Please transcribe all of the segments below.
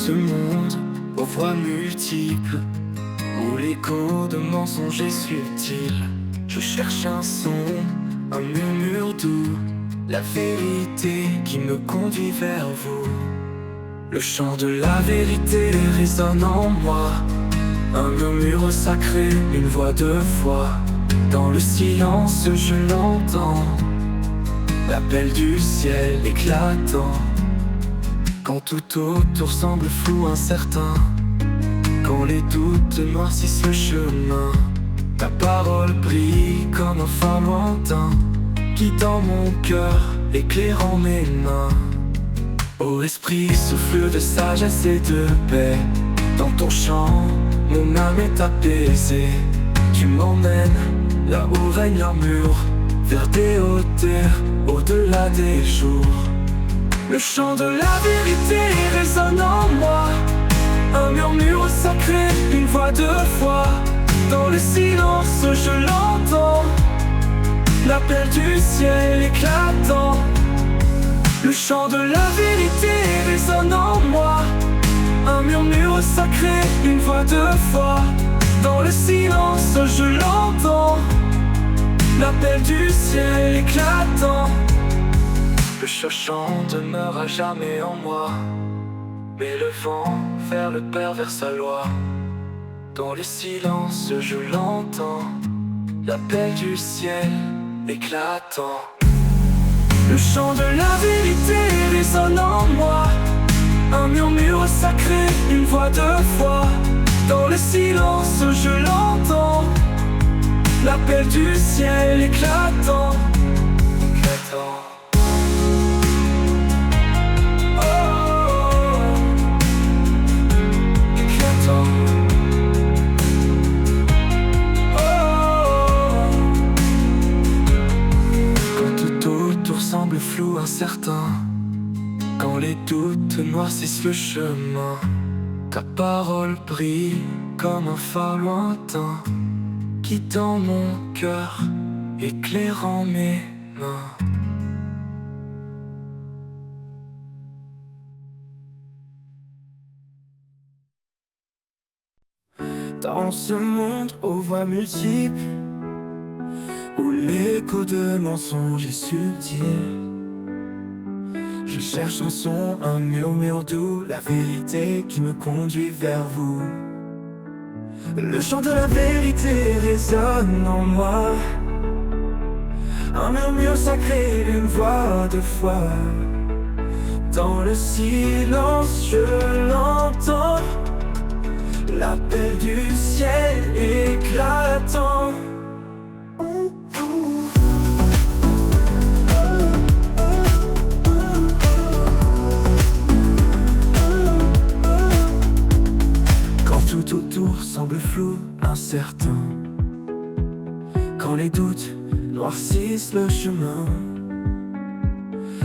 ce monde aux voix multiples, où l'écho de mensonges est subtil, je cherche un son, un murmure doux, la vérité qui me conduit vers vous. Le chant de la vérité résonne en moi, un murmure sacré, une voix de foi. Dans le silence je l'entends, l'appel du ciel éclatant. Quand tout autour semble flou, incertain, quand les doutes noircissent le chemin, ta parole brille comme un phare lointain, guidant mon cœur, éclairant mes mains. Ô esprit, souffle de sagesse et de paix, dans ton chant, mon âme est apaisée. Tu m'emmènes là où règne l'amour, vers des hauteurs, au-delà des jours. Le chant de la vérité résonne en moi, un murmure sacré, une voix de foi. Dans le silence je l'entends, l'appel du ciel éclatant. Le chant de la vérité résonne en moi, un murmure sacré, une voix de foi. Dans le silence je l'entends, l'appel du ciel éclatant. Le chant demeure à jamais en moi, mais le vent vers le Père, vers sa loi. Dans le silence je l'entends, l'appel du ciel éclatant. Le chant de la vérité résonne en moi, un murmure sacré, une voix de foi. Dans le silence je l'entends, l'appel du ciel éclatant. Semble flou, incertain, quand les doutes noircissent le chemin, ta parole brille comme un phare lointain, guidant mon cœur, éclairant mes mains. Dans ce monde aux voix multiples, où l'écho de mensonges est subtil, je cherche un son, un murmure doux, la vérité qui me conduit vers vous. Le chant de la vérité résonne en moi, un murmure sacré, une voix de foi. Dans le silence je l'entends, l'appel du ciel éclatant. Tout autour semble flou, incertain, quand les doutes noircissent le chemin,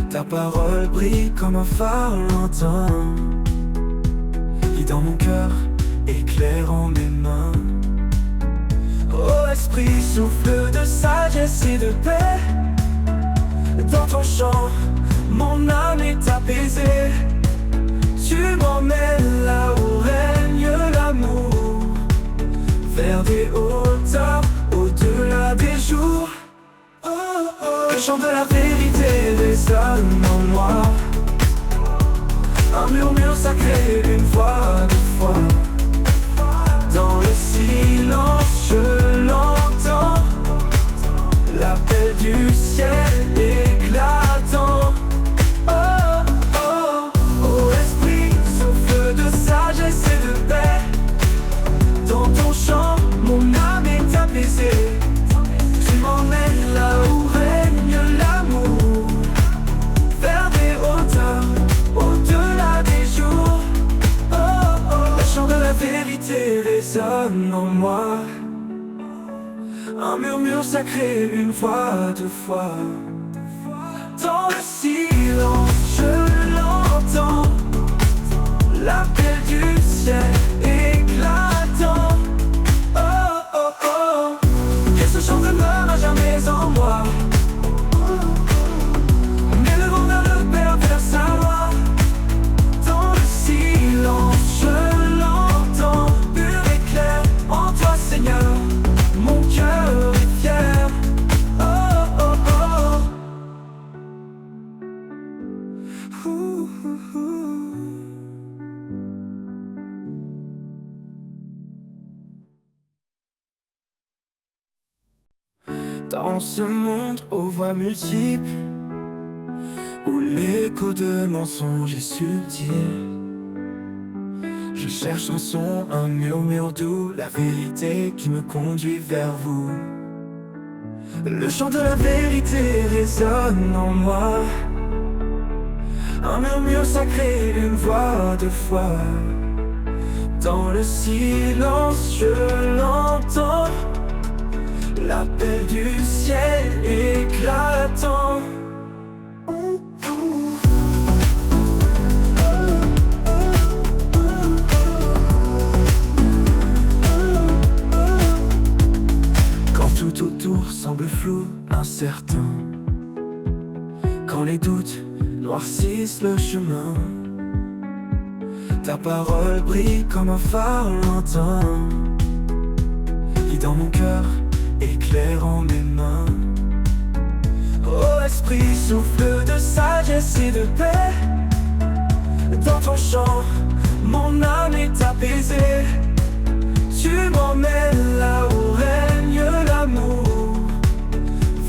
ta parole brille comme un phare lointain, guidant mon cœur, éclairant mes mains. Ô esprit, souffle de sagesse et de paix, dans ton chant, mon âme est apaisée. Tu m'emmènes là où règne l'amour, vers des hauteurs, au-delà des jours. Oh, oh. Le chant de la vérité résonne en moi, un murmure sacré, une voix de foi. Dans le silence je l'entends, l'appel du ciel éclatant. Mon âme est apaisée. Tu m'emmènes là où règne l'amour, vers des hauteurs, au-delà des jours. Oh, oh. Le chant de la vérité résonne en moi, un murmure sacré, une voix de foi. Dans le silence je l'entends, l'appel du ciel éclatant. Ce chant demeure à jamais en moi, mais le vent vers le Père, vers sa loi. Dans le silence dans ce monde aux voix multiples, où l'écho de mensonges est subtil. Je cherche un son, un murmure doux, la vérité qui me conduit vers vous. Le chant de la vérité résonne en moi, un murmure sacré, une voix de foi. Dans le silence je l'entends, l'appel du ciel éclatant. Quand tout autour semble flou, incertain, quand les doutes noircissent le chemin, ta parole brille comme un phare lointain, lit dans mon cœur, éclairant mes mains. Ô esprit, souffle de sagesse et de paix, dans ton chant, mon âme est apaisée. Tu m'emmènes là où règne l'amour,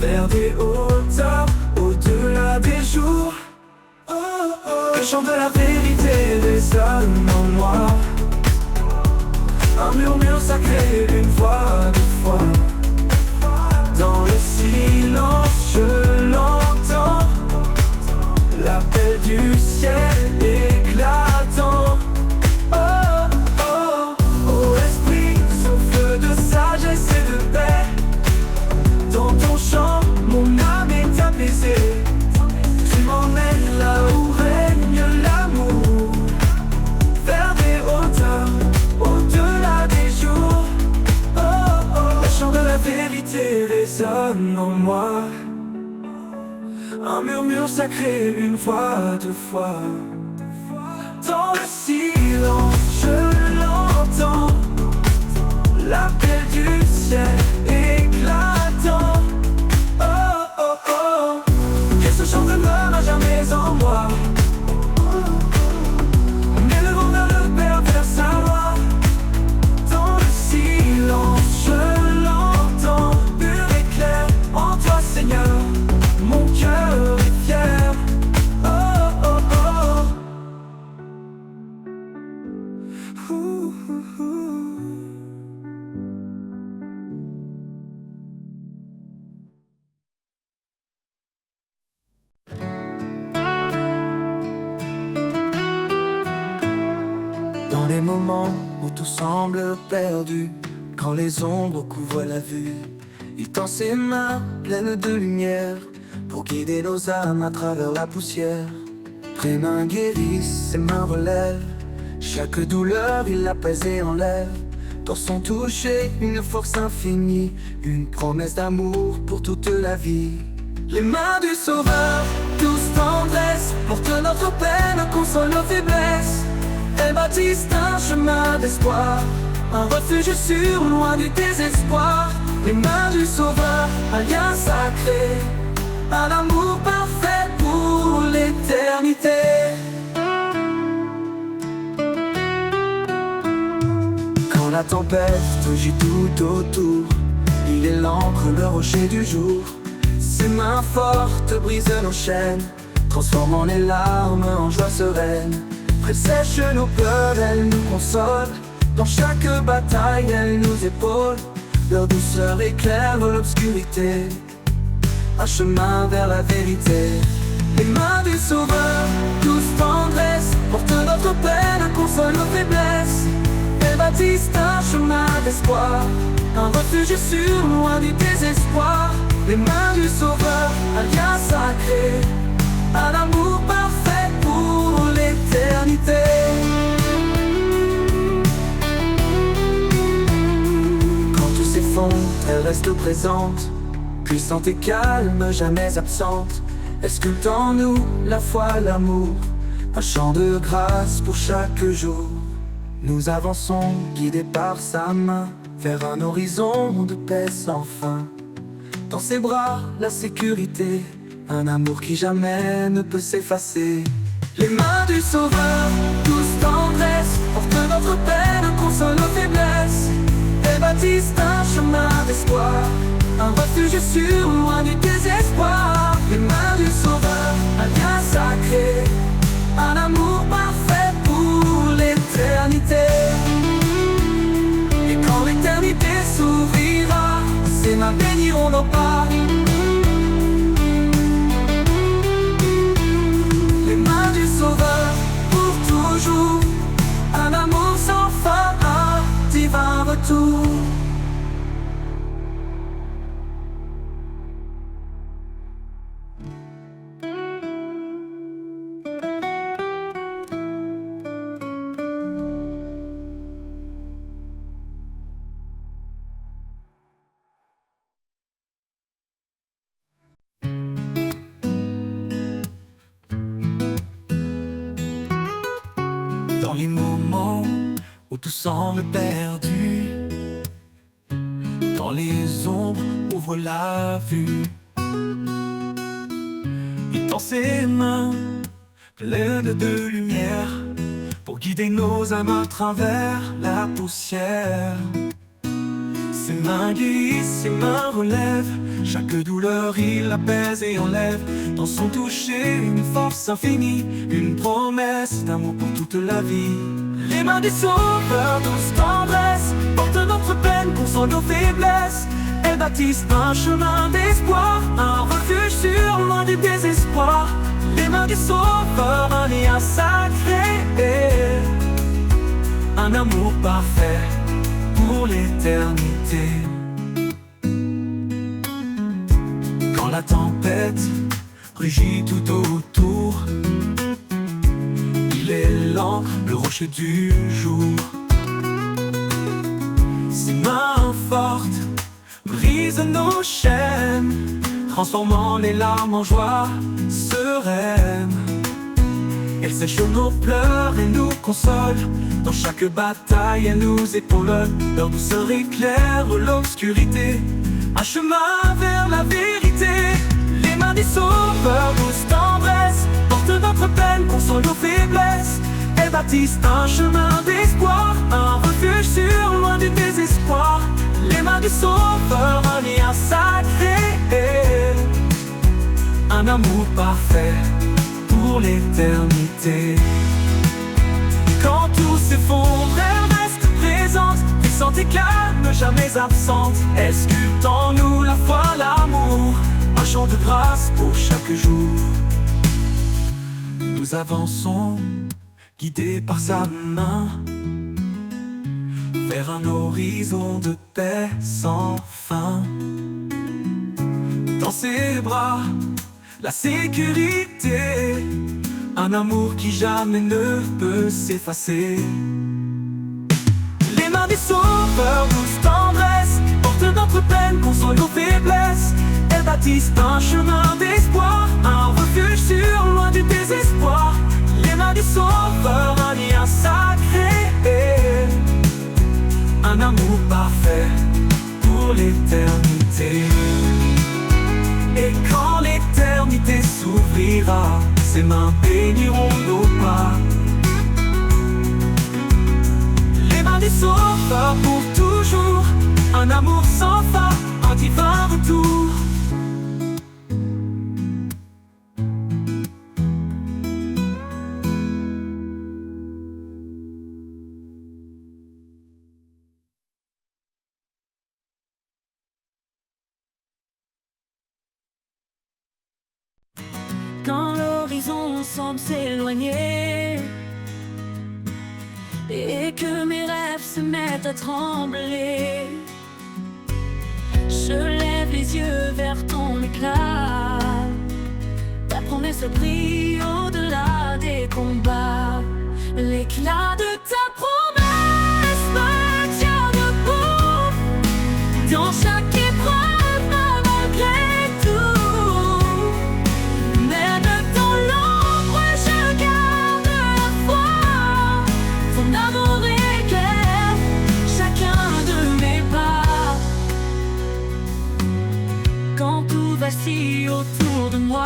vers des hauteurs, au-delà des jours. Le chant de la vérité résonne en moi, un murmure sacré, une voix de foi. Dans le silence je l'entends, l'appel du ciel éclatant. Oh, oh, oh esprit, souffle de sagesse et de paix, dans ton chant mon âme est apaisée. Tu m'emmènes là où règne l'amour, vers des hauteurs, au-delà des jours. Oh, oh, le chant de la vérité résonne en moi, un murmure sacré, une voix de foi. Dans le silence je l'entends, l'appel du ciel éclatant. Oh, oh, oh, que ce chant demeure à jamais en moi, m'élevant vers le Père, vers sa loi. Dans le silence je l'entends, pur et clair, en toi Seigneur, mon cœur est fier. Oh, oh, oh. Ouh, ouh, ouh. Dans les moments où tout semble perdu, quand les ombres couvrent la vue, il tend ses mains pleines de lumière pour guider nos âmes à travers la poussière. Ses mains guérissent, ses mains relèvent chaque douleur, il l'apaise et enlève. Dans son toucher, une force infinie, une promesse d'amour pour toute la vie. Les mains du Sauveur, douce tendresse, portent notre peine, consolent nos faiblesses. Elles bâtissent un chemin d'espoir, un refuge sûr, loin du désespoir. Les mains du Sauveur, un lien sacré, un amour parfait pour l'éternité. Quand la tempête gît tout autour, il est l'encre, le rocher du jour. Ses mains fortes brisent nos chaînes, transformant les larmes en joie sereine. Sèche nos pleurs, elle nous console, dans chaque bataille elle nous épaule. Leur douceur éclaire l'obscurité, un chemin vers la vérité. Les mains du Sauveur, douce tendresse, portent notre peine, consolent nos faiblesses. Elles bâtissent un chemin d'espoir, un refuge sûr, loin du désespoir. Les mains du Sauveur, un lien sacré, un amour parfait pour l'éternité. Quand tout s'effondre, elle reste présente, puissante et calme, jamais absente. Elle sculpte en nous la foi, l'amour, un chant de grâce pour chaque jour. Nous avançons, guidés par sa main, vers un horizon de paix sans fin. Dans ses bras, la sécurité, un amour qui jamais ne peut s'effacer. Les mains du Sauveur, douce tendresse, portent notre peine, consolent nos faiblesses. Elles bâtissent un chemin d'espoir, un refuge sûr, loin du désespoir. Les mains du Sauveur, un lien sacré, un amour parfait pour l'éternité. Et quand l'éternité s'ouvrira, ses mains béniront nos pas. Les mains du Sauveur pour toujours, un amour sans fin, un divin retour. Dans les moments où tout semble perdu, dans les ombres ouvre la vue, il tend ses mains pleines de lumière pour guider nos âmes à travers la poussière. Ses mains guérissent, ses mains relèvent chaque douleur, il apaise et enlève. Dans son toucher, une force infinie, une promesse d'amour pour toute la vie. Les mains du Sauveur, douce tendresse, portent notre peine, console nos faiblesses. Elles bâtissent un chemin d'espoir, un refuge sûr, loin du désespoir. Les mains du Sauveur, un lien sacré, un amour parfait pour l'éternité. Quand la tempête rugit tout autour, il est lent, le rocher du jour. Ses mains fortes brisent nos chaînes, transformant les larmes en joie sereine. Elle sèche nos pleurs et nous console. Dans chaque bataille, elle nous épaule. Leur douceur éclaire l'obscurité, un chemin vers la vérité. Les mains du Sauveur, douce tendresse, portent notre peine, console nos faiblesses. Elles bâtissent un chemin d'espoir, un refuge sûr, loin du désespoir. Les mains du Sauveur, un lien sacré, un amour parfait pour l'éternité. Quand tout s'effondre, elle reste présente, puissante et calme, jamais absente. Elle sculpte en nous la foi, l'amour, un chant de grâce pour chaque jour. Nous avançons, guidés par sa main, vers un horizon de paix sans fin. Dans ses bras, la sécurité, un amour qui jamais ne peut s'effacer. Les mains du Sauveur, douce tendresse, portent notre peine, console nos faiblesses. Elles bâtissent un chemin d'espoir, un refuge sûr, loin du désespoir. Les mains du Sauveur, un lien sacré, un amour parfait pour l'éternité. Et quand l'éternité s'ouvrira, ses mains béniront nos pas. Les mains du Sauveur pour toujours, un amour sans fin, un divin retour. Quand l'horizon semble s'éloigner et que mes rêves se mettent à trembler, je lève les yeux vers ton éclat. Ta promesse brille au-delà des combats. L'éclat de ta promesse me tient debout dans chaque épreuve, malgré tout. Même dans l'ombre, je garde la foi. Ton amour éclaire chacun de mes pas. Quand tout vacille autour de moi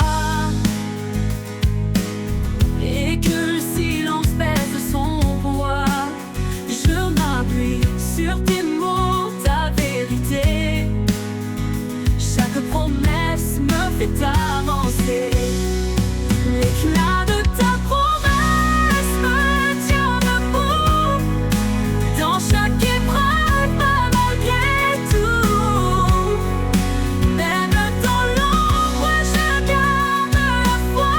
et que le silence pèse son poids, je m'appuie sur tes mots, ta vérité. fait avancer. L'éclat de ta promesse me tient debout dans chaque épreuve, malgré tout. Même dans l'ombre, je garde la foi.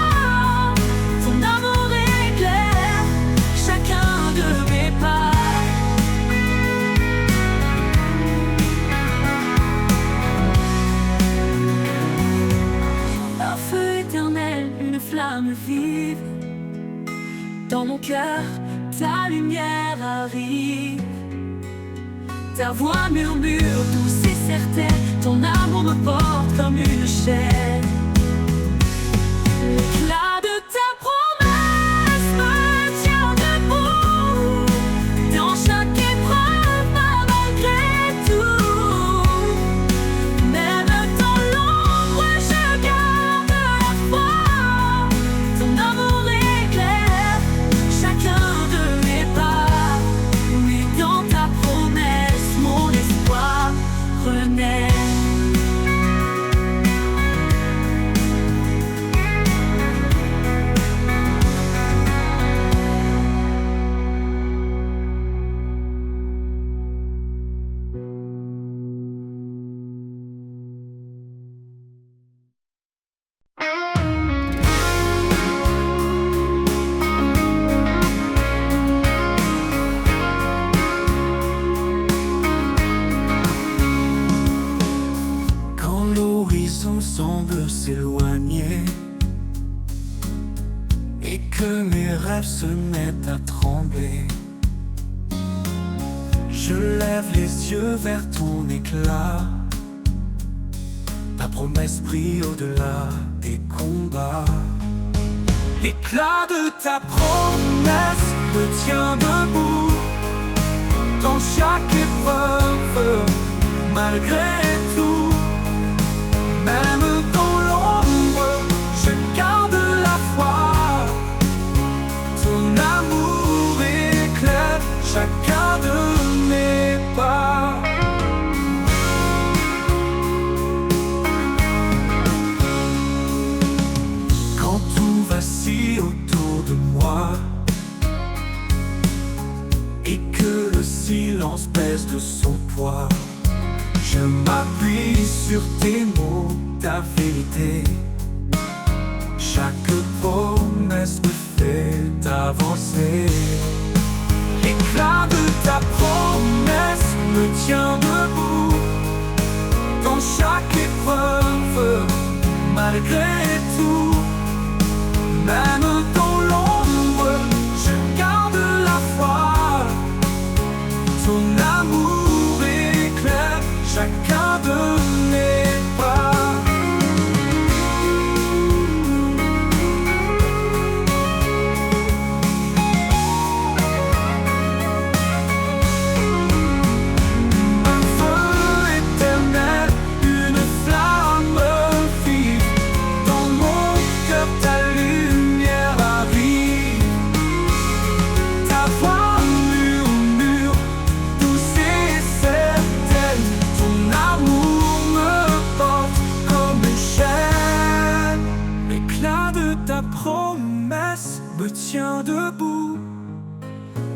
Ton amour éclaire chacun de mes pas. Un feu éternel, une flamme vive. Dans mon cœur, ta lumière arrive. Ta voix murmure douce et certaine. Ton amour me porte comme une chaîne. L'éclat de ta promesse me tient debout dans chaque épreuve, malgré tout. Même dans l'ombre, je garde la foi. Ton amour éclaire chacun de mes pas. Oui, dans ta promesse, mon espoir renaît. Quand l'horizon semble s'éloigner et que mes rêves se mettent à trembler, je lève les yeux vers ton éclat. Ta promesse brille au-delà des combats. L'éclat de ta promesse me tient debout dans chaque épreuve, malgré tout. Même dans l'ombre, je garde la foi. Ton amour éclaire chacun de mes pas. Quand tout vacille autour de moi et que le silence pèse de son poids, je m'appuie sur tes mots, ta vérité. Chaque promesse me fait avancer. L'éclat de ta promesse me tient debout dans chaque épreuve, malgré tout. Même dans l'ombre, je garde la foi. Ton amour éclaire chacun de mes pas. Un feu éternel, une flamme vive. Dans mon cœur, ta lumière arrive. Ta voix murmure douce et certaine. Ton amour me porte comme une chaîne. L'éclat de ta promesse me tient debout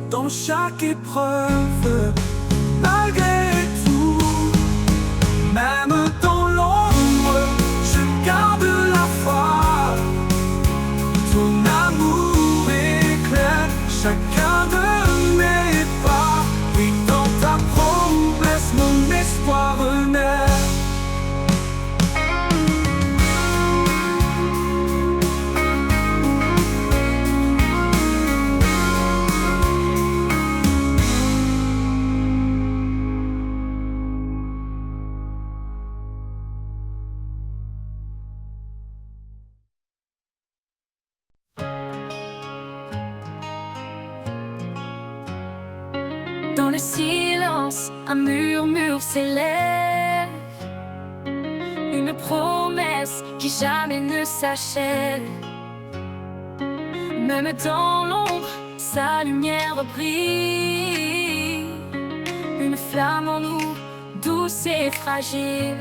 dans chaque épreuve, malgré tout. Même dans l'ombre, je garde la foi. Ton amour éclaire chacun de mes pas. Oui, dans ta promesse, mon espoir renaît. Dans le silence, un murmure s'élève. Une promesse qui jamais ne s'achève. Même dans l'ombre, sa lumière brille. Une flamme en nous, douce et fragile.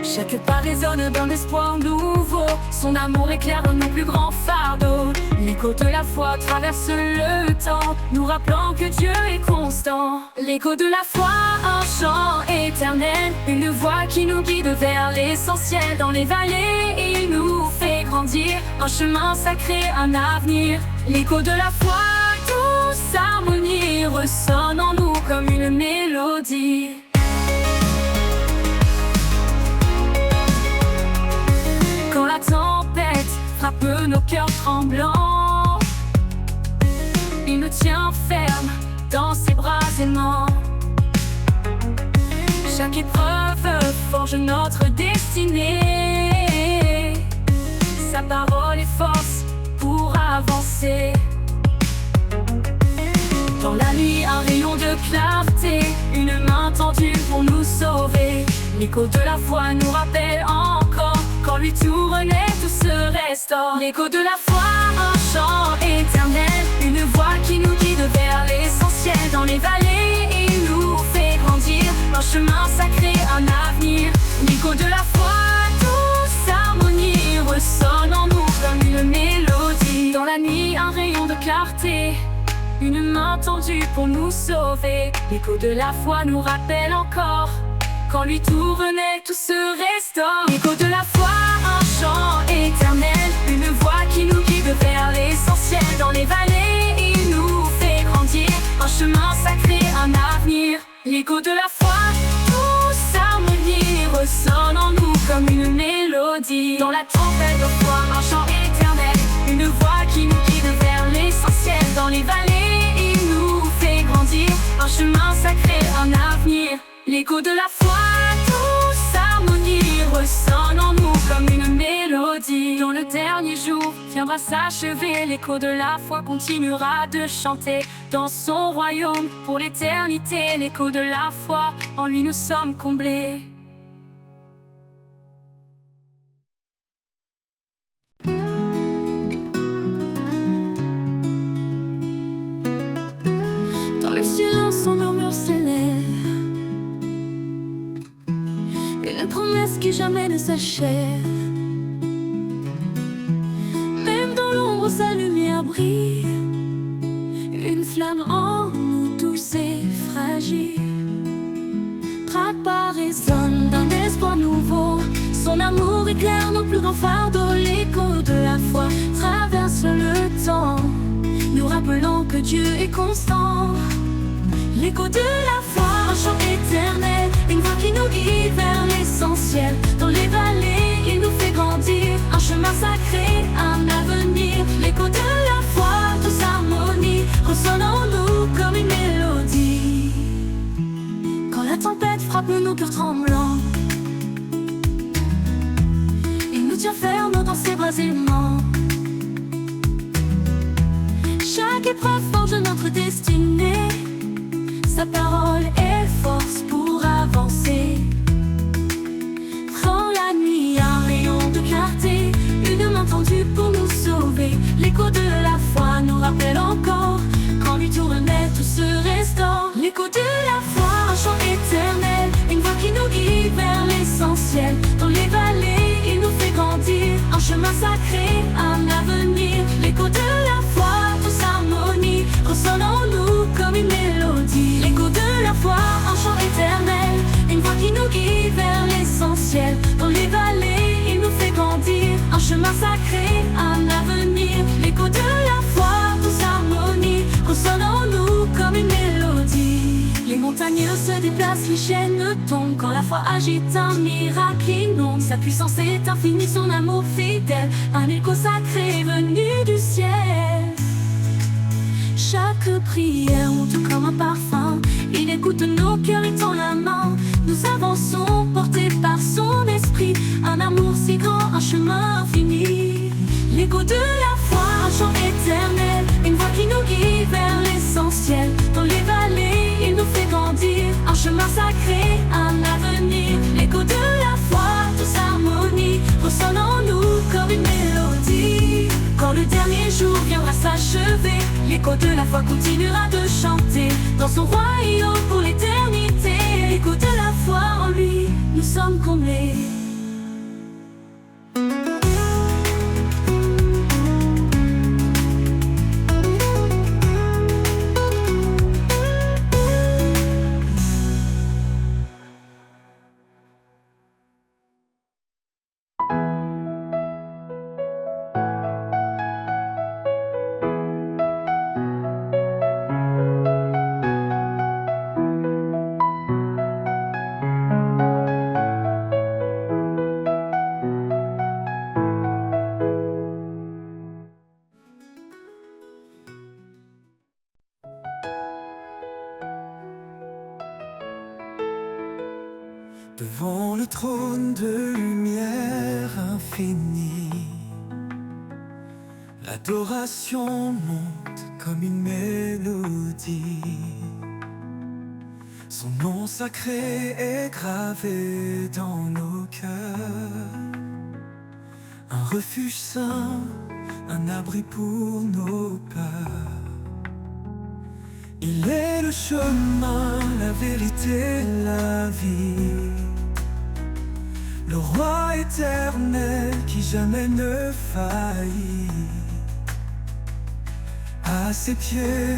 Chaque pas résonne d'un espoir nouveau. Son amour éclaire nos plus grands fardeaux. L'écho de la foi traverse le temps, nous rappelant que Dieu est constant. L'écho de la foi, un chant éternel, une voix qui nous guide vers l'essentiel. Dans les vallées, il nous fait grandir, un chemin sacré, un avenir. L'écho de la foi, douce harmonie, ressonne en nous comme une mélodie. Quand la tempête frappe nos cœurs tremblants, il nous tient ferme dans ses bras aimants. Chaque épreuve forge notre destinée. Sa parole est force pour avancer. Dans la nuit, un rayon de clarté, une main tendue pour nous sauver. L'écho de la foi nous rappelle encore qu'en lui tout renaît, tout se restaure. L'écho de la foi, un chant éternel, une voix qui nous guide vers l'essentiel. Dans les vallées, il nous fait grandir, un chemin sacré, un avenir. L'écho de la foi, douce harmonie, ressonne en nous comme une mélodie. Dans la nuit, un rayon de clarté, une main tendue pour nous sauver. L'écho de la foi nous rappelle encore qu'en lui tout renaît, tout se restaure. L'écho de la foi, un chant éternel, une voix qui nous guide vers l'essentiel. Dans les vallées, il nous fait grandir, un chemin sacré, un avenir. L'écho de la foi, douce harmonie, ressonne en nous comme une mélodie. Dans la tempête de foi, un chant éternel, une voix qui nous guide vers l'essentiel. Dans les vallées, il nous fait grandir, un chemin sacré, un avenir. L'écho de la foi, douce harmonie, ressonne en nous comme une mélodie. Dans le dernier jour viendra s'achever, l'écho de la foi continuera de chanter dans son royaume pour l'éternité. L'écho de la foi, en lui nous sommes comblés. Dans le silence, on murmure s'élève, une promesse qui jamais ne s'achève. Même dans l'ombre, sa lumière brille, une flamme en nous douce et fragile. Pas résonne d'un espoir nouveau, son amour éclaire nos plus grands fardeaux. L'écho de la foi traverse le temps, nous rappelant que Dieu est constant. L'écho de la foi, un chant éternel, une voix qui nous guide vers l'essentiel. Dans les vallées, il nous fait grandir, un chemin sacré, un avenir. L'écho de la foi, douce harmonie, ressonne en nous comme une mélodie. Quand la tempête frappe nos cœurs tremblants, il nous tient ferme dans ses bras aimants. Chaque épreuve forge notre destinée, sa parole est force pour avancer. Dans la nuit, un rayon de clarté, une main tendue pour nous sauver. L'écho de la foi nous rappelle encore qu'en lui tout renaît, tout se restaure. L'écho de la foi, un chant éternel, une voix qui nous guide vers l'essentiel. Dans les vallées, il nous fait grandir, un chemin sacré, un avenir. L'écho de la foi, douce harmonie, ressonne en nous comme une mélodie. L'écho de la foi, un chant éternel, une voix qui nous guide vers l'essentiel. Dans les vallées, il nous fait grandir, un chemin sacré, un avenir. L'écho de la foi, douce harmonie, ressonne en nous comme une mélodie. Les montagnes se déplacent, les chaînes tombent, quand la foi agite un miracle inonde. Sa puissance est infinie, son amour fidèle, un écho sacré venu du ciel. Chaque prière monte comme un parfum, il écoute nos cœurs et tend la main. Nous avançons portés par son esprit, un amour si grand, un chemin infini. L'écho de la foi, un chant éternel, une voix qui nous guide vers l'essentiel. Dans les vallées, il nous fait grandir, un chemin sacré, un avenir. L'écho de la foi, douce harmonie, ressonne en nous comme une mélodie. Quand le dernier jour viendra s'achever, l'écho de la foi continuera de chanter dans son royaume pour l'éternité. L'écho de la foi, en lui nous sommes comblés. trône de lumière infinie. L'adoration monte comme une mélodie. Son nom sacré est gravé dans nos cœurs. Un refuge saint, un abri pour nos peurs. Il est le chemin, la vérité, la vie. Le roi éternel qui jamais ne faillit. À ses pieds,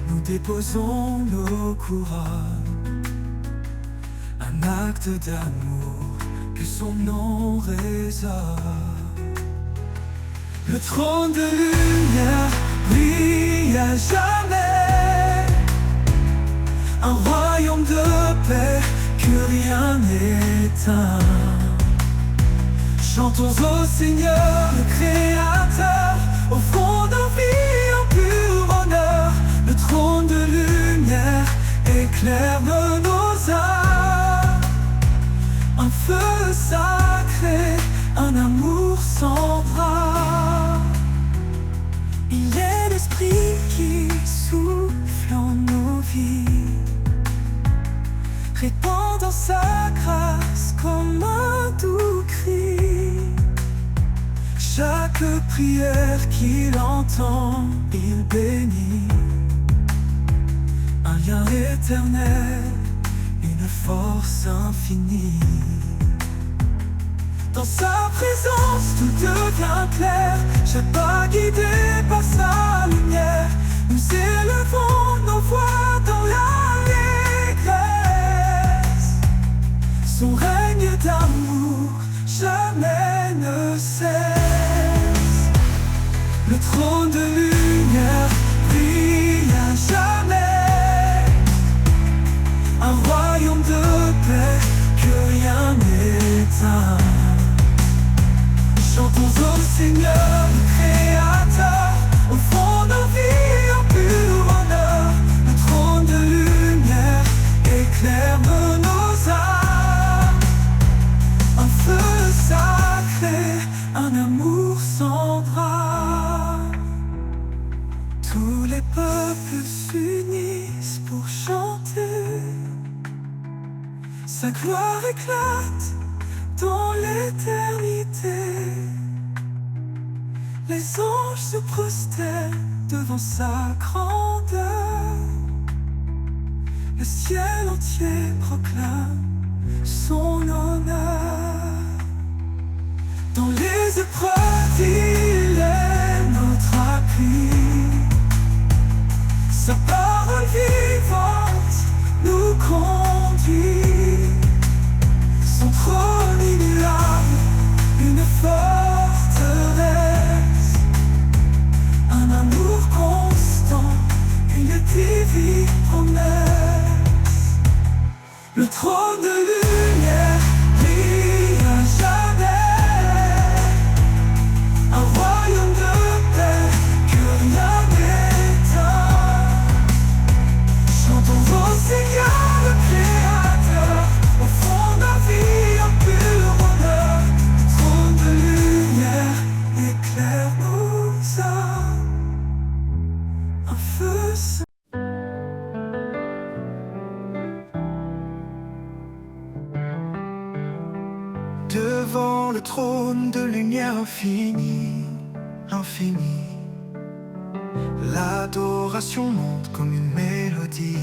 nous déposons nos couronnes. Un acte d'amour que son nom résonne. Le trône de lumière brille à jamais. Un royaume de paix que rien n'éteint. Chantons au Seigneur, le Créateur, offrons nos vies en pur honneur. Le trône de lumière éclaire nos âmes. Un feu sacré, un amour sans bras. Il est l'esprit qui souffle en nos vies, répandant sa grâce comme un doux cri. Chaque prière qu'il entend, il bénit. Un lien éternel, une force infinie. Dans sa présence, tout devient clair. Chaque pas guidé par sa lumière. Nous élevons nos voix dans l'allégresse. Son règne d'amour jamais ne cesse. Le trône de lumière brille à jamais. Un royaume de paix que rien n'éteint. Chantons au Seigneur, le Créateur, offrons nos vies en pur honneur. Le trône de lumière éclaire nos âmes. Un feu sacré, un amour sans bras. Tous les peuples s'unissent pour chanter. Sa gloire éclate dans l'éternité. Les anges se prosternent devant sa grandeur. Le ciel entier proclame son honneur. Dans les épreuves, il est notre appui. Sa parole vivante nous conduit. Son trône immuable, une forteresse. Un amour constant, une divine promesse. Le trône de lumière brille à jamais. Un royaume de paix que rien n'éteint. Chantons au Seigneur, le Créateur, offrons nos vies en pur honneur. Le trône de lumière éclaire nos âmes. Un feu saint. Devant le trône de lumière infinie, infinie, l'adoration monte comme une mélodie.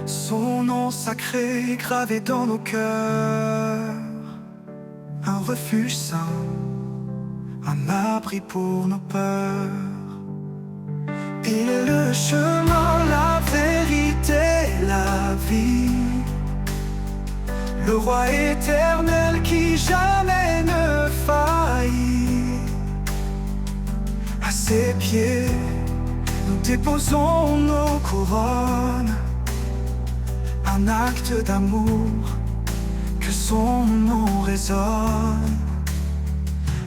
Son nom sacré gravé dans nos cœurs. Un refuge saint, un abri pour nos peurs. Il est le chemin, la vérité, la vie. Le roi éternel qui jamais ne faillit. À ses pieds, nous déposons nos couronnes. Un acte d'amour, que son nom résonne.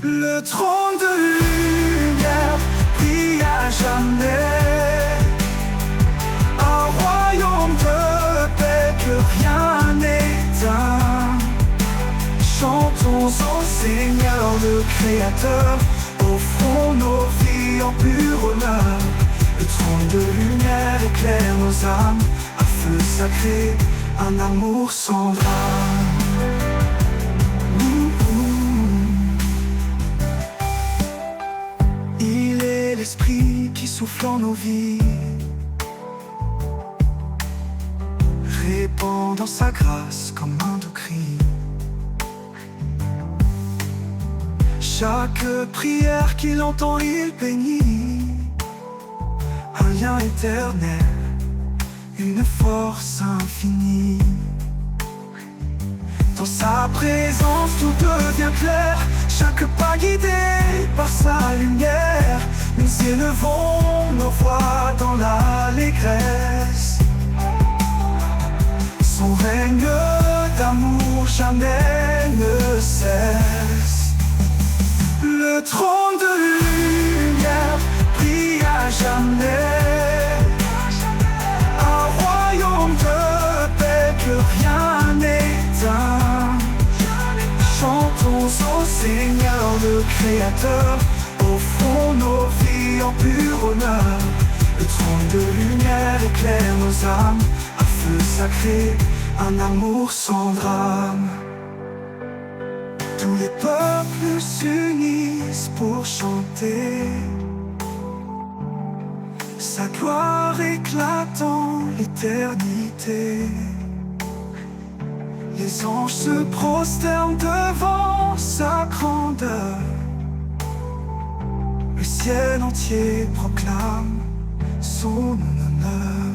Le trône de lumière brille à jamais. Un royaume de paix que rien Seigneur le Créateur, offrons nos vies en pur honneur. Le trône de lumière éclaire nos âmes, un feu sacré, un amour sans drame. Il est l'Esprit qui souffle en nos vies, répandant sa grâce comme un doux cri. Chaque prière qu'il entend, il bénit. Un lien éternel, une force infinie. Dans sa présence tout devient clair, chaque pas guidé par sa lumière. Nous élevons nos voix dans l'allégresse. Son règne d'amour jamais ne cesse. Le trône de lumière brille à jamais, un royaume de paix que rien n'éteint. Chantons au Seigneur le Créateur, offrons nos vies en pur honneur. Le trône de lumière éclaire nos âmes, un feu sacré, un amour sans drame. Tous les peuples s'unissent pour chanter sa gloire éclate en l'éternité. Les anges se prosternent devant sa grandeur. Le ciel entier proclame son honneur.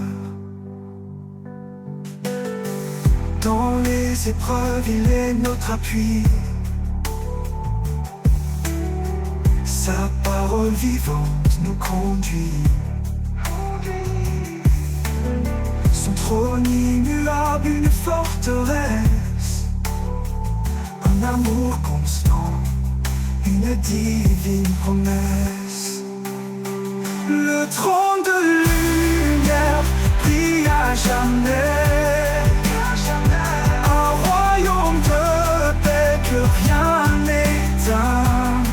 Dans les épreuves, il est notre appui. Sa parole vivante nous conduit. Son trône immuable, une forteresse, un amour constant, une divine promesse. Le trône de lumière brille à jamais, un royaume de paix que rien n'éteint.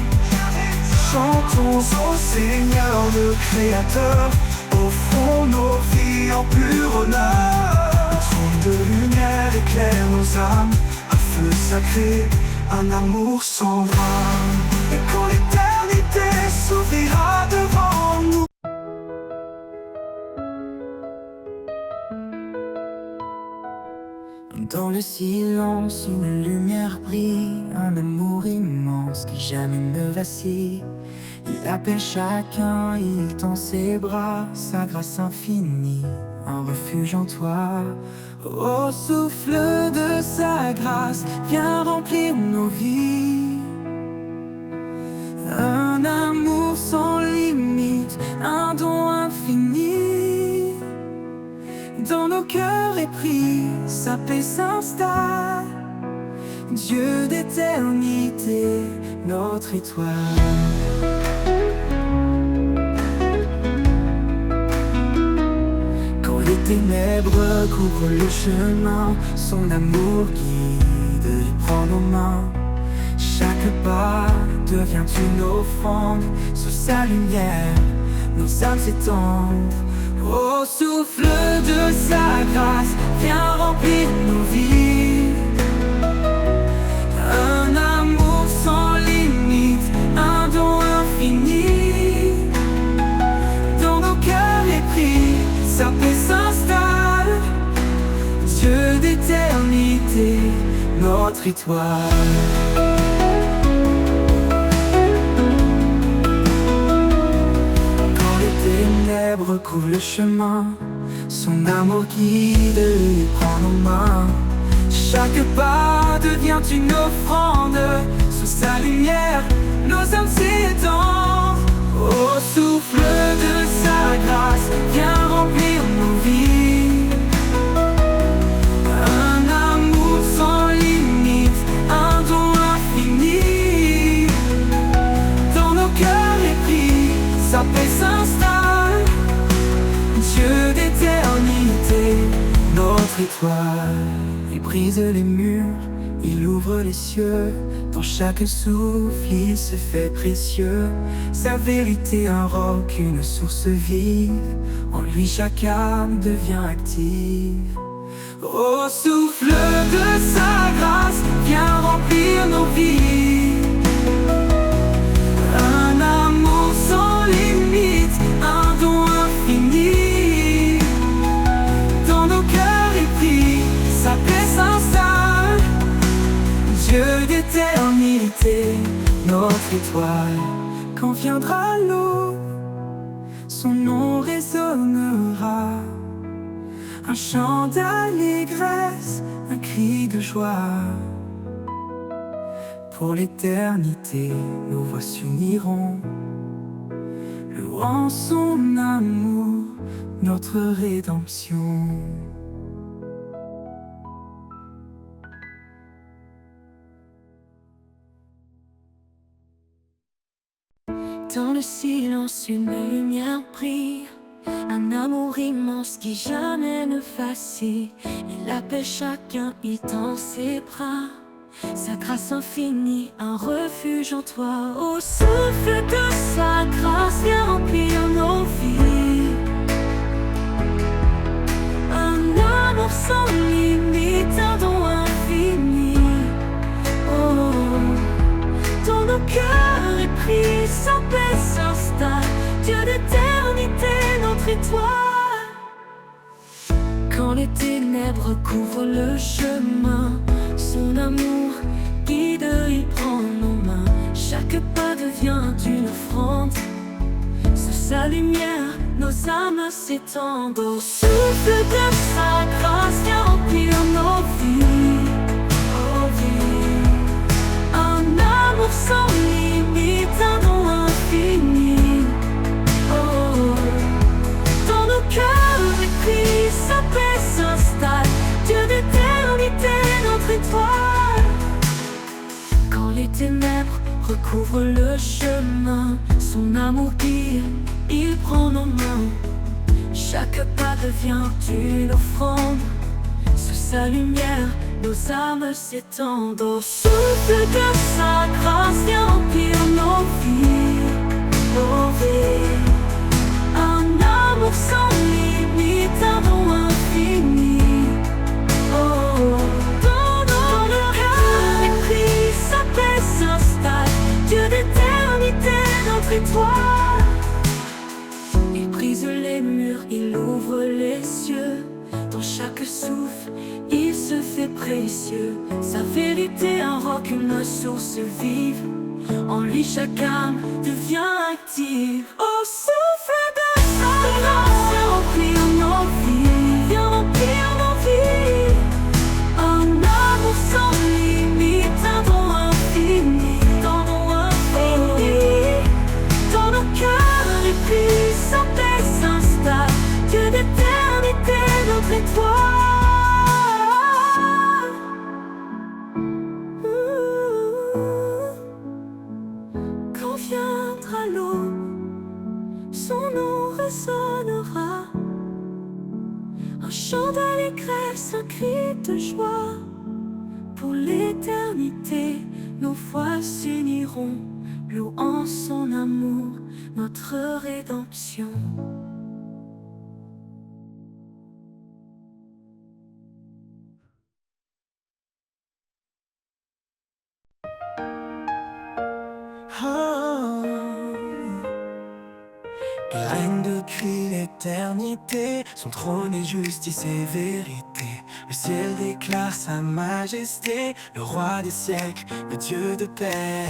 Chantons au Seigneur le Créateur, offrons nos vies en pur honneur. Le trône de lumière éclaire nos âmes, un feu sacré, un amour sans drame. Et quand l'éternité s'ouvrira devant nous, dans le silence, une lumière brille, un amour immense qui jamais ne vacille. Il appelle chacun, il tend ses bras, sa grâce infinie, un refuge en toi. Au souffle de sa grâce, viens remplir nos vies. Un amour sans limite, un don infini. Dans nos cœurs épris, sa paix s'installe. Dieu d'éternité, notre étoile. Quand les ténèbres couvrent le chemin, son amour guide et prend nos mains. Chaque pas devient une offrande, sous sa lumière, nos âmes s'étendent. Au souffle de sa grâce, viens remplir nos vies. Un amour sans limite, un don infini. Dans nos cœurs épris, sa paix s'installe. Dieu d'éternité, notre étoile. Recouvre le chemin, son amour guide et prend nos mains. Chaque pas devient une offrande, sous sa lumière, nos âmes s'étendent. Au souffle de sa grâce, viens remplir nos vies. Un amour sans limite, un don infini. Dans nos cœurs épris, sa paix s'installe. Dieu d'éternité, notre étoile. Il brise les murs, il ouvre les cieux. Dans chaque souffle, il se fait précieux. Sa vérité, un roc, une source vive. En lui, chaque âme devient active. Au souffle de sa grâce, viens remplir nos vies. Un amour sans limite, un don infini. Dans nos cœurs épris, sa paix s'installe. Dieu d'éternité, notre étoile. Quand viendra l'aube, son nom résonnera. Un chant d'allégresse, un cri de joie. Pour l'éternité, nos voix s'uniront, louant son amour, notre rédemption. Dans le silence, une lumière brille. Un amour immense qui jamais ne vacille. Il appelle chacun, il tend ses bras. Sa grâce infinie, un refuge en toi. Au souffle de sa grâce, viens remplir nos vies. Un amour sans limite, un don infini. Oh, dans nos cœurs épris, sa paix s'installe. Dieu d'éternité, notre étoile. Quand les ténèbres couvrent le chemin, son amour guide, il prend nos mains. Chaque pas devient une offrande. Sous sa lumière, nos âmes s'étendent. Au souffle de sa grâce, viens remplir nos vies. Oh, vie. Un amour sans limite, un don infini. Dans nos cœurs épris, sa paix s'installe. Dieu d'éternité, notre étoile. Quand les ténèbres recouvrent le chemin, son amour guide, il prend nos mains. Chaque pas devient une offrande. Sous sa lumière, nos âmes s'étendent. Au souffle de sa grâce, viens remplir nos vies. Nos vies. Un amour sans limite, un don infini. Oh, dans le cœur épris, sa paix s'installe. Dieu d'éternité, notre étoile. Il brise les murs, il ouvre les cieux. Dans chaque souffle, il se fait précieux. Sa vérité, un roc, une source vive. En lui, chaque âme devient active. Au souffle de sa grâce, viens remplir nos vies. Viens remplir nos vies. Un amour sans limite, un don infini. Dans nos infini. Dans nos cœurs épris, sa paix s'installe. Dieu d'éternité, notre étoile. Quand viendra l'aube, son nom résonnera. Un chant d'allégresse, un cri de joie. Pour l'éternité, nos voix s'uniront, louant son amour, notre rédemption. Il règne depuis l'éternité, son trône est justice et vérité. Le ciel déclare sa majesté, le roi des siècles, le Dieu de paix.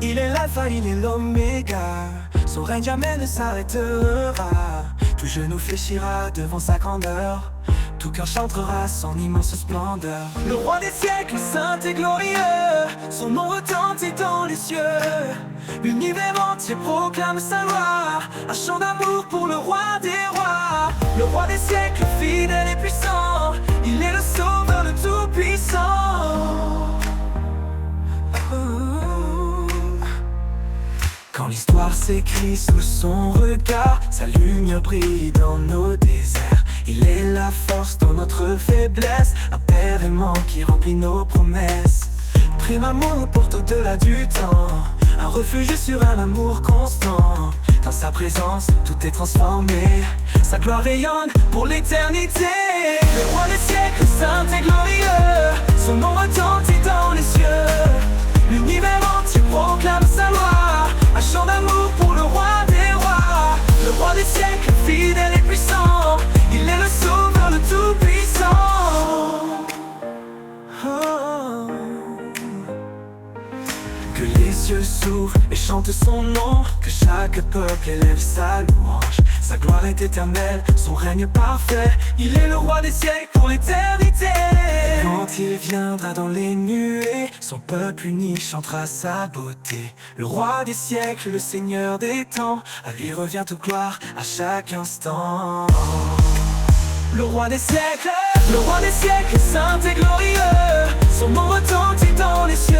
Il est l'alpha, il est l'oméga, son règne jamais ne s'arrêtera. Tout genou fléchira devant sa grandeur, tout cœur chantera son immense splendeur. Le roi des siècles, saint et glorieux, son nom retentit dans les cieux. L'univers entier proclame sa loi, un chant d'amour pour le roi des rois. Le roi des siècles, fidèle et puissant, il est le sauveur, le tout-puissant. Quand l'histoire s'écrit sous son regard, sa lumière brille dans nos déserts. Il est la force dans notre faiblesse, un père aimant qui remplit nos promesses. prime amour porte au-delà du temps, un refuge sur un amour constant. Dans sa présence, tout est transformé, sa gloire rayonne pour l'éternité. Le roi des siècles, saint et glorieux, son nom retentit dans les cieux. L'univers entier proclame sa loi, un chant d'amour pour le roi des rois. Le roi des siècles, fidèle et puissant, il est le sauveur, le tout-puissant. Oh. Que les cieux s'ouvrent et chantent son nom, que chaque peuple élève sa louange. Sa gloire est éternelle, son règne parfait, il est le roi des siècles pour l'éternité. Quand il viendra dans les nuées, son peuple uni chantera sa beauté. Le roi des siècles, le seigneur des temps, à lui revient toute gloire à chaque instant. Le roi des siècles, saint et glorieux, son nom retentit dans les cieux.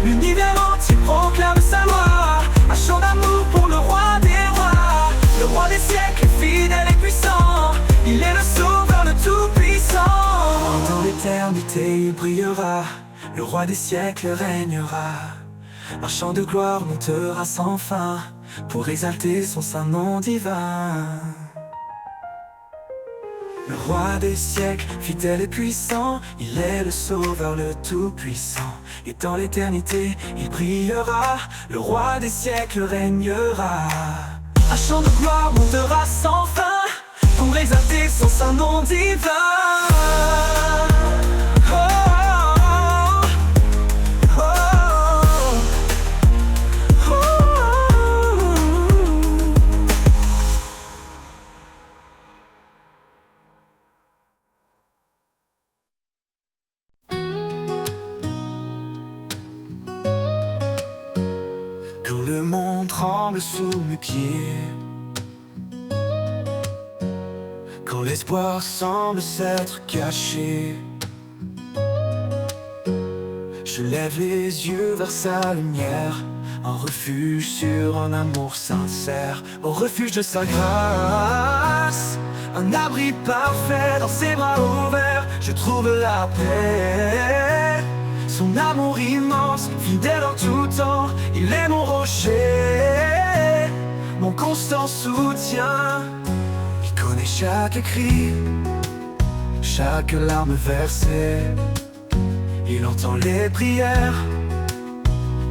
L'univers entier proclame sa loi, un chant d'amour pour le roi des rois. Le roi des siècles, fidèle et puissant, il est le sauveur, le tout-puissant. Dans l'éternité il brillera, le roi des siècles régnera. Un chant de gloire montera sans fin, pour exalter son saint nom divin. Le roi des siècles, fidèle et puissant, il est le sauveur, le tout-puissant. Et dans l'éternité, il brillera, le roi des siècles régnera. Un chant de gloire montera sans fin, pour exalter son saint nom divin. Quand le monde tremble sous mes pieds, quand l'espoir semble s'être caché, je lève les yeux vers sa lumière, un refuge sur un amour sincère. Au refuge de sa grâce, un abri parfait dans ses bras ouverts, je trouve la paix. Son amour immense, fidèle en tout temps, il est mon rocher, mon constant soutien. Il connaît chaque cri, chaque larme versée, il entend les prières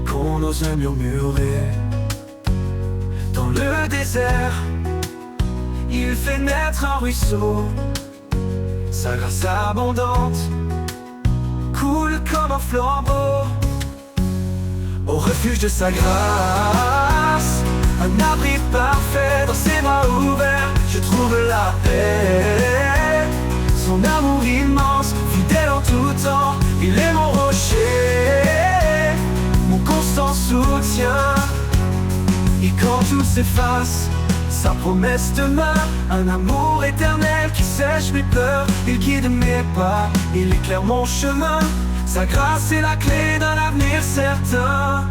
qu'on ose murmurer. Dans le désert, il fait naître un ruisseau, sa grâce abondante coule comme un flambeau. Au refuge de sa grâce, un abri parfait dans ses bras ouverts, je trouve la paix. Son amour immense, fidèle en tout temps, il est mon rocher, mon constant soutien. Et quand tout s'efface, sa promesse demeure, un amour éternel qui sèche mes peurs. Il guide mes pas, il éclaire mon chemin, sa grâce est la clé d'un avenir certain.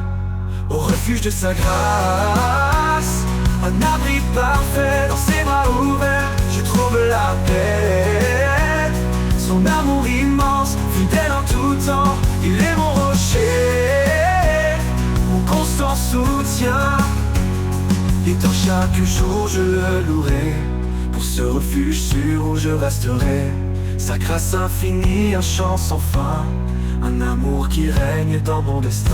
Au refuge de sa grâce, un abri parfait dans ses bras ouverts, je trouve la paix. Son amour immense, fidèle en tout temps, il est mon rocher, mon constant soutien. Et dans chaque jour je le louerai, pour ce refuge sûr où je resterai. Sa grâce infinie, un chant sans fin, un amour qui règne dans mon destin.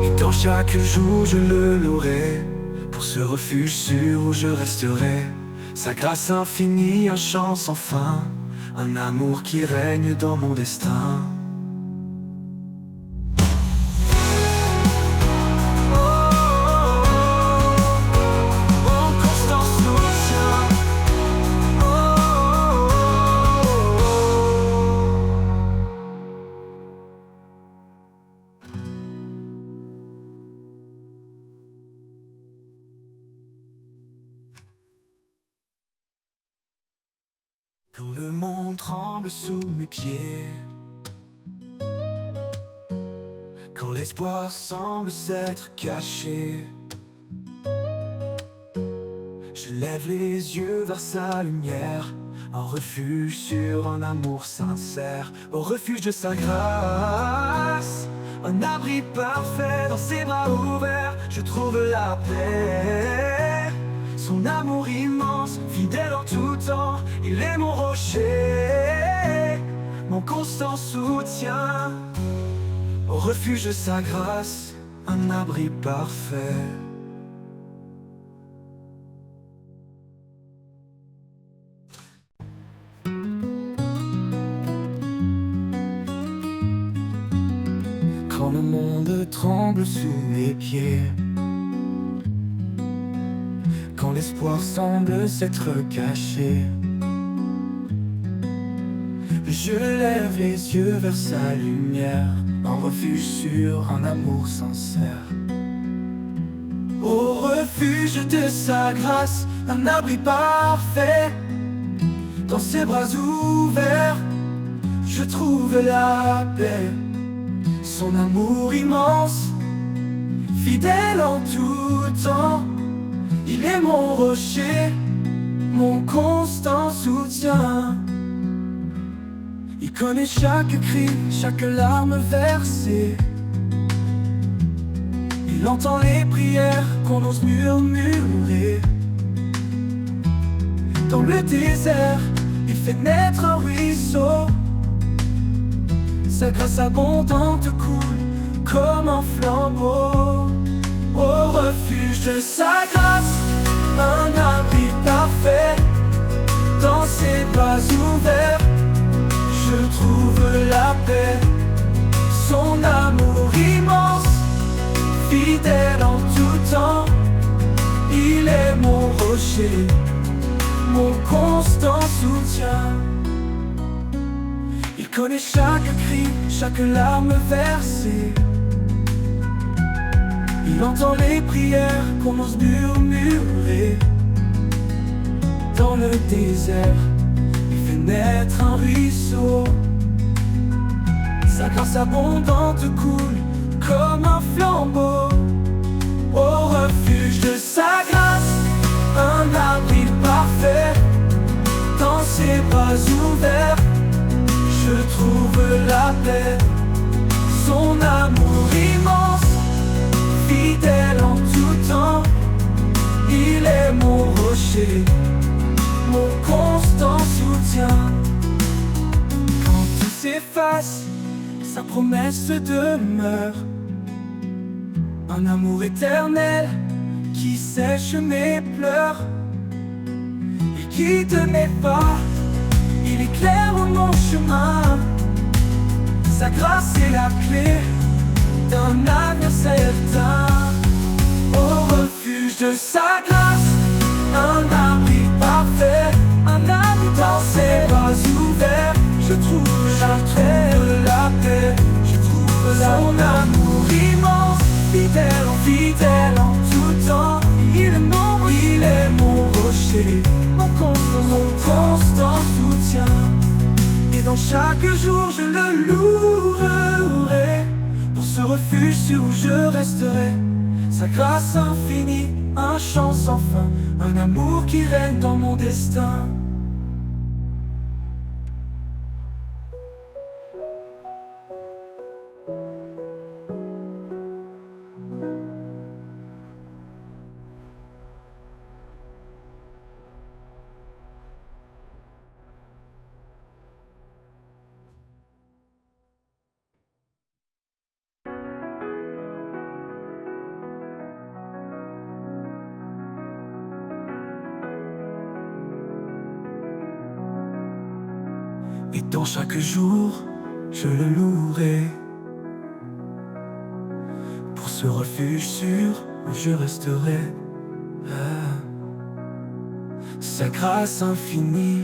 Et dans chaque jour je le louerai, pour ce refuge sûr où je resterai. Sa grâce infinie, un chant sans fin, un amour qui règne dans mon destin. Quand le monde tremble sous mes pieds, quand l'espoir semble s'être caché, je lève les yeux vers sa lumière, un refuge sur un amour sincère, au refuge de sa grâce, un abri parfait dans ses bras ouverts, je trouve la paix. Son amour immense, fidèle en tout temps, il est mon rocher, mon constant soutien, au refuge de sa grâce, un abri parfait. Quand le monde tremble sous mes pieds, quand l'espoir semble s'être caché, je lève les yeux vers sa lumière, un refuge sûr, un amour sincère. Au refuge de sa grâce, un abri parfait, dans ses bras ouverts, je trouve la paix. Son amour immense, fidèle en tout temps, il est mon rocher, mon constant soutien. Il connaît chaque cri, chaque larme versée, il entend les prières qu'on ose murmurer. Dans le désert, il fait naître un ruisseau, sa grâce abondante coule comme un flambeau. Au refuge de sa grâce, un abri parfait, dans ses bras ouverts, je trouve la paix. Son amour immense, fidèle en tout temps, il est mon rocher, mon constant soutien. Il connaît chaque cri, chaque larme versée, il entend les prières qu'on ose murmurer. Dans le désert, il fait naître un ruisseau, sa grâce abondante coule comme un flambeau. Au refuge de sa grâce, un abri parfait, dans ses bras ouverts, je trouve la paix. Son amour immense, fidèle en tout temps, il est mon rocher, mon constant soutien. Quand tout s'efface, sa promesse demeure, un amour éternel qui sèche mes pleurs. Il quitte mes pas, il éclaire mon chemin, sa grâce est la clé d'un avenir certain. Au refuge de sa grâce, un abri parfait, un abri dans ses bras ouverts, je trouve la paix, je trouve son amour immense, fidèle en tout temps, il est mon rocher, mon constant soutien. Et dans chaque jour je le louerai, pour ce refuge sûr où je resterai. Sa grâce infinie, un chant sans fin, un amour qui règne dans mon destin. Et dans chaque jour, je le louerai, pour ce refuge sûr où je resterai. Sa grâce infinie,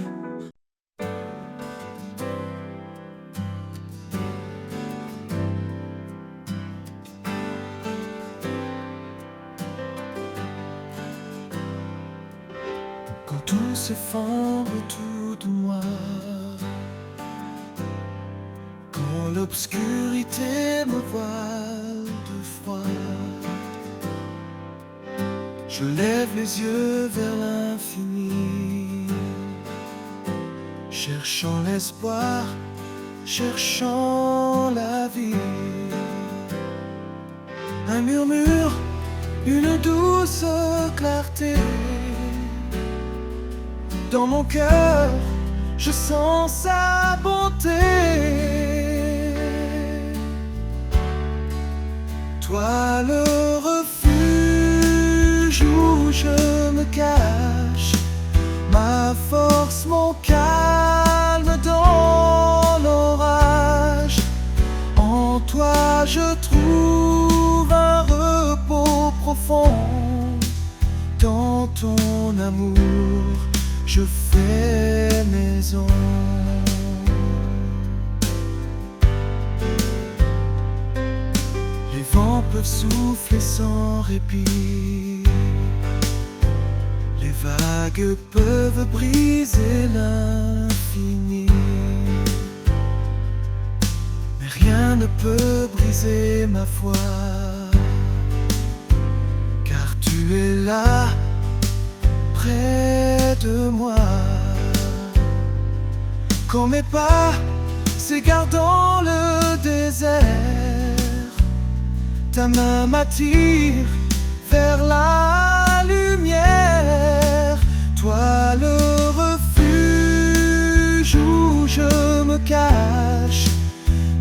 quand tout s'effondre autour de moi, quand l'obscurité me voile, froid. Je lève les yeux vers l'infini, cherchant l'espoir, cherchant la vie. Un murmure, une douce clarté. Dans mon cœur, je sens sa bonté. Toi le refuge où je me cache, ma force, mon calme dans l'orage. En toi je trouve un repos profond. Dans ton amour je fais maison. Les vents peuvent souffler sans répit, les vagues peuvent briser l'infini, mais rien ne peut briser ma foi, car tu es là, près de moi. Quand mes pas s'égarent dans le désert, ta main m'attire vers la lumière. Toi le refuge où je me cache,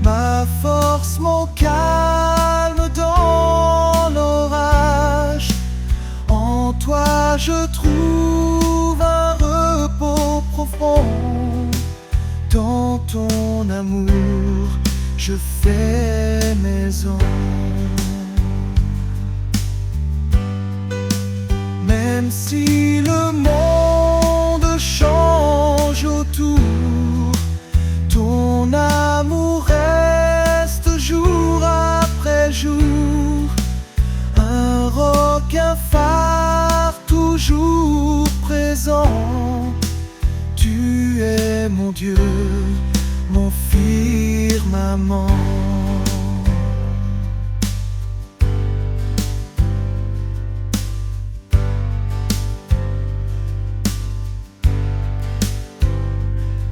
ma force, mon calme dans l'orage. En toi je trouve un repos profond. Dans ton amour je fais maison. Même si le monde change autour, ton amour reste jour après jour. Un roc, un phare toujours présent. Tu es mon Dieu, mon firmament.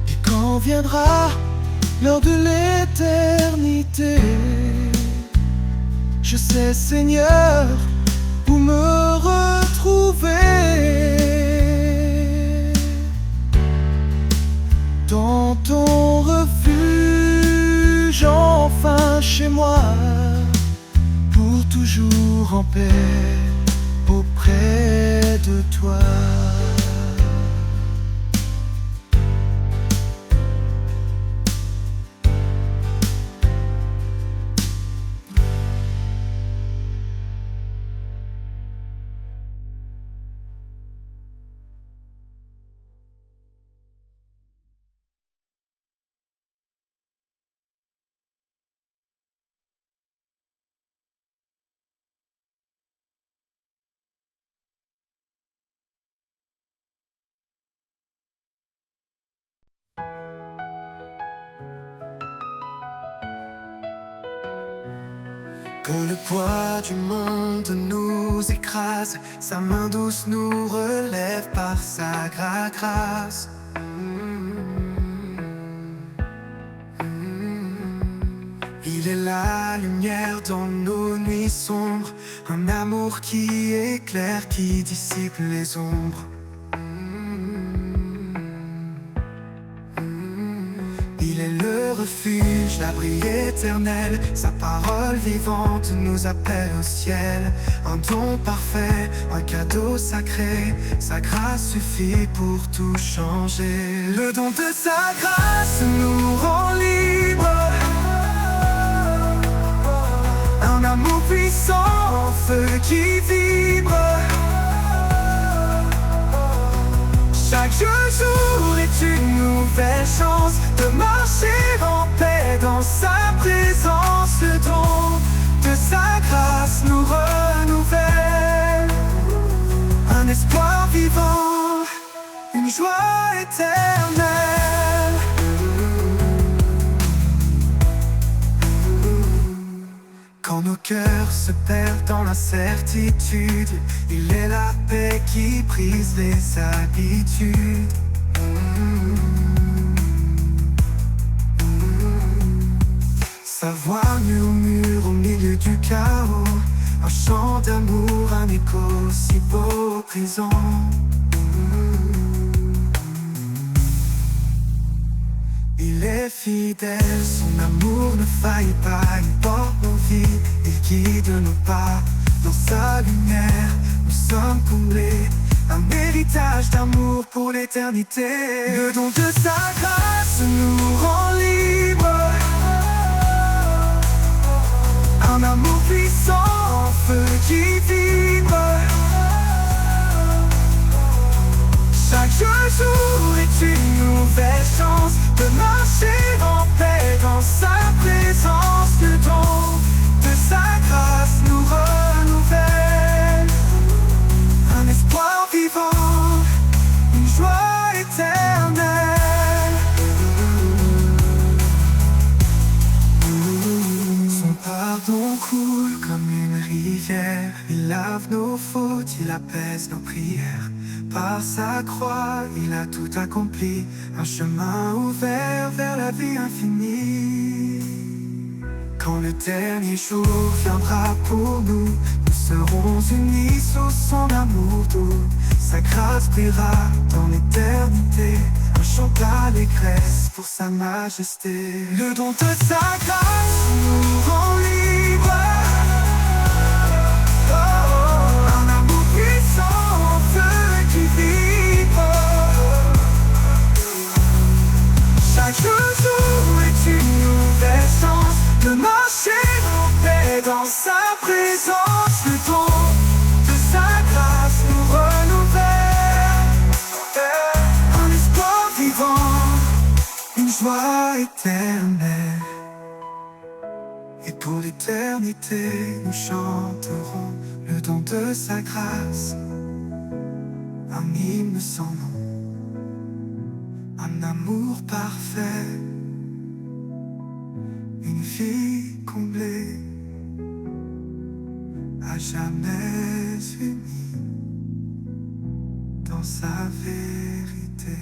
Et quand viendra l'heure de l'éternité, je sais, Seigneur, où me retrouver. Dans ton refuge, enfin chez moi, pour toujours en paix auprès de toi. Que le poids du monde nous écrase, sa main douce nous relève par sa grâce. Il est la lumière dans nos nuits sombres, un amour qui éclaire, qui dissipe les ombres. Il est le refuge, l'abri éternel, sa parole vivante nous appelle au ciel. Un don parfait, un cadeau sacré, sa grâce suffit pour tout changer. Le don de sa grâce nous rend libres, un amour puissant, feu qui vibre. Chaque jour est une nouvelle chance de marcher en paix dans sa présence. Le don de sa grâce nous renouvelle, un espoir vivant, une joie éternelle. Quand nos cœurs se perdent dans l'incertitude, il est la paix qui brise les habitudes. Sa voix murmure au milieu du chaos, un chant d'amour, un écho si beau au présent. Il est fidèle, son amour ne faillit pas, il porte nos vies, il guide nos pas. Dans sa lumière, nous sommes comblés, un héritage d'amour pour l'éternité. Le don de sa grâce nous rend libres, un amour puissant, feu qui vibre. Chaque jour est une nouvelle chance de marcher en paix dans sa présence. Le don de sa grâce nous renouvelle, un espoir vivant, une joie éternelle. Son pardon coule comme une rivière, il lave nos fautes, il apaise nos prières. Par sa croix, il a tout accompli, un chemin ouvert vers la vie infinie. Quand le dernier jour viendra pour nous, nous serons unis sous son amour doux. Sa grâce brillera dans l'éternité, un chant d'allégresse pour sa majesté. Le don de sa grâce nous rend libres, un amour puissant, feu qui vibre. Chaque jour est une nouvelle chance de marcher en paix dans sa présence. Le don de sa grâce nous renouvelle, un espoir vivant, une joie éternelle. Et pour l'éternité, nous chanterons le don de sa grâce, un hymne sans nom, un amour parfait, une vie comblée, à jamais unie dans sa vérité.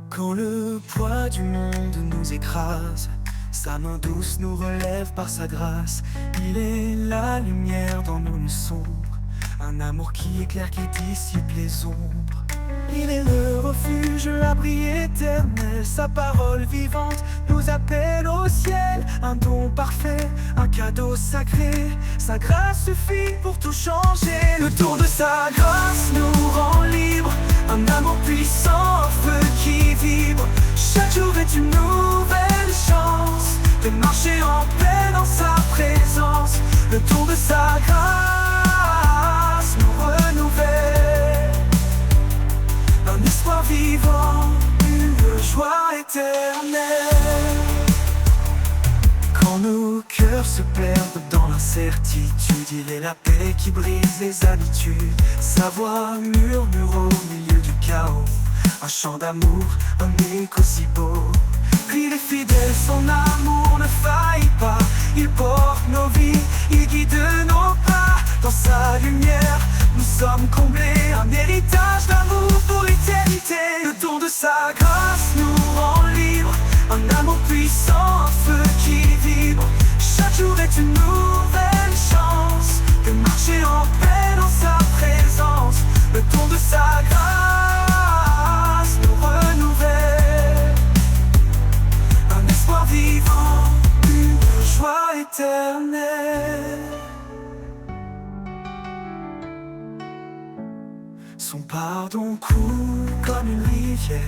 Quand le poids du monde nous écrase, sa main douce nous relève par sa grâce. Il est la lumière dans nos nuits sombres, un amour qui éclaire, qui dissipe les ombres. Il est le refuge, l'abri éternel, sa parole vivante nous appelle au ciel. Un don parfait, un cadeau sacré, sa grâce suffit pour tout changer. Le don de sa grâce nous rend libres, un amour puissant, feu qui vibre. Chaque jour est une nouvelle chance de marcher en paix dans sa présence. Le don de sa grâce nous renouvelle, un espoir vivant, une joie éternelle. Quand nos cœurs se perdent dans l'incertitude, il est la paix qui brise les habitudes. Sa voix murmure au milieu du chaos, un chant d'amour, un écho si beau. Il est fidèle, son amour ne faillit pas, il porte nos vies, il guide nos pas. Dans sa lumière, nous sommes comblés, un héritage d'amour pour l'éternité. Le don de sa grâce nous rend libres, un amour puissant, un feu qui vibre. Chaque jour est une nouvelle chance de marcher en paix dans sa présence. Le don de sa grâce nous renouvelle, un espoir vivant, une joie éternelle. Son pardon coule comme une rivière,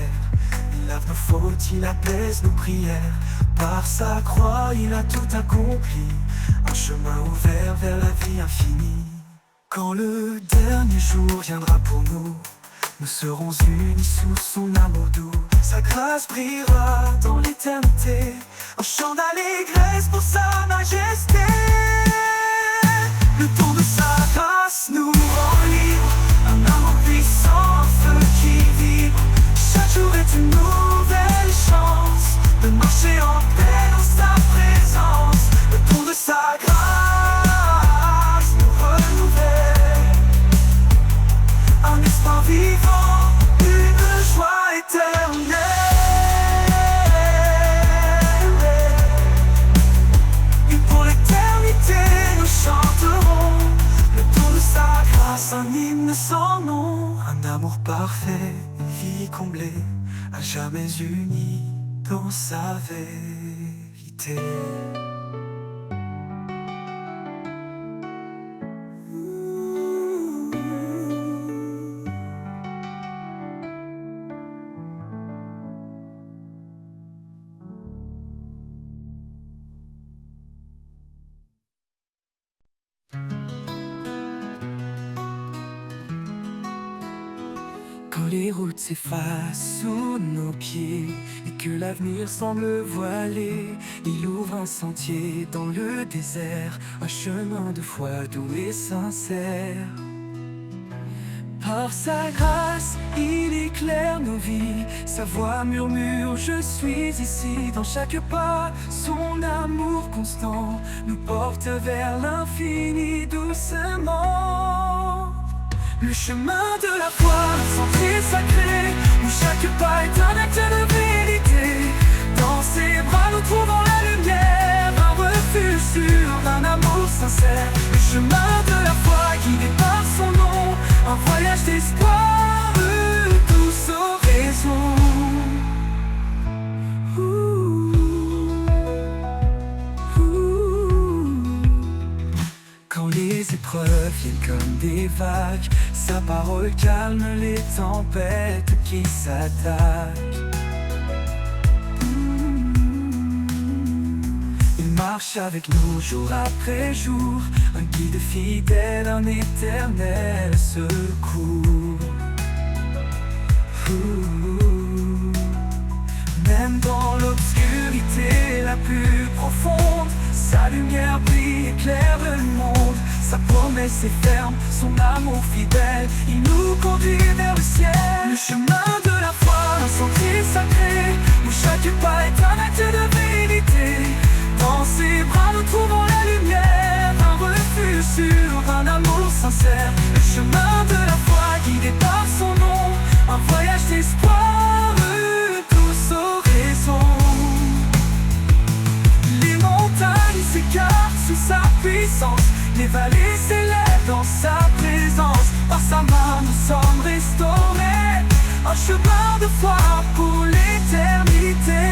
il lave nos fautes, il apaise nos prières. Par sa croix, il a tout accompli, un chemin ouvert vers la vie infinie. Quand le dernier jour viendra pour nous, nous serons unis sous son amour doux. Sa grâce brillera dans l'éternité, un chant d'allégresse pour sa majesté. Le don de sa grâce grâce nous rend libre, un amour puissant, un feu qui vibre. Chaque jour est une nouvelle chance de marcher en paix dans sa présence. Le don de sa grâce nous renouvelle, un espoir vivant, une joie éternelle. Et pour l'éternité nous chanterons le don de sa grâce, un hymne sans nom. Un amour parfait, une vie comblée, à jamais unie dans sa vérité. Quand les routes s'effacent sous nos pieds et que l'avenir semble voilé, il ouvre un sentier dans le désert, un chemin de foi doux et sincère. Par sa grâce, il éclaire nos vies, sa voix murmure, je suis ici. Dans chaque pas, son amour constant nous porte vers l'infini doucement. Le chemin de la foi, un sentier sacré, où chaque pas est un acte de vérité. Dans ses bras nous trouvons la lumière, un refuge sûr, un amour sincère. Le chemin de la foi guidé par son nom, un voyage d'espoir, douce oraison. Quand les épreuves viennent comme des vagues, sa parole calme les tempêtes qui s'attaquent. Il marche avec nous jour après jour, un guide fidèle, un éternel secours. Même dans l'obscurité la plus profonde, sa lumière brille, éclaire le monde. Sa promesse est ferme, son amour fidèle, il nous conduit vers le ciel. Le chemin de la foi, un sentier sacré, où chaque pas est un acte de vérité. Dans ses bras nous trouvons la lumière, un refuge sûr, un amour sincère. Le chemin de la foi guidé par son nom, un voyage d'espoir, douce oraison. Les montagnes s'écartent sous sa puissance, les vallées s'élèvent dans sa présence. Par sa main nous sommes restaurés, un chemin de foi pour l'éternité.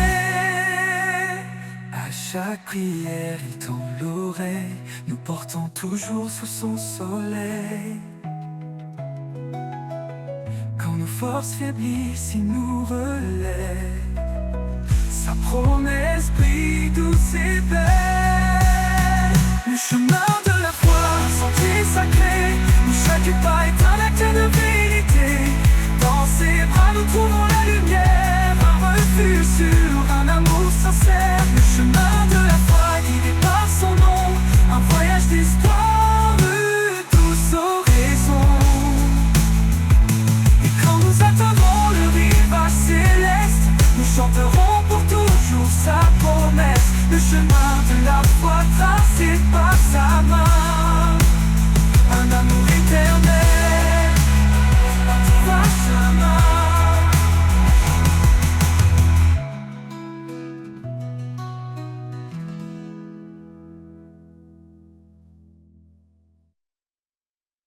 À chaque prière il tend l'oreille, nous portant toujours sous son soleil. Quand nos forces faiblissent, il nous relève, sa promesse brille douce et belle. Le chemin de la foi, un sentier sacré, où chaque pas est un acte de vérité. Dans ses bras nous trouvons la lumière, un refuge sûr, un amour sincère. Le chemin de la foi guidé par son nom, un voyage d'espoir, douce oraison. Et quand nous atteindrons le rivage céleste, nous chanterons pour toujours sa promesse. Le chemin de la foi tracé par sa main.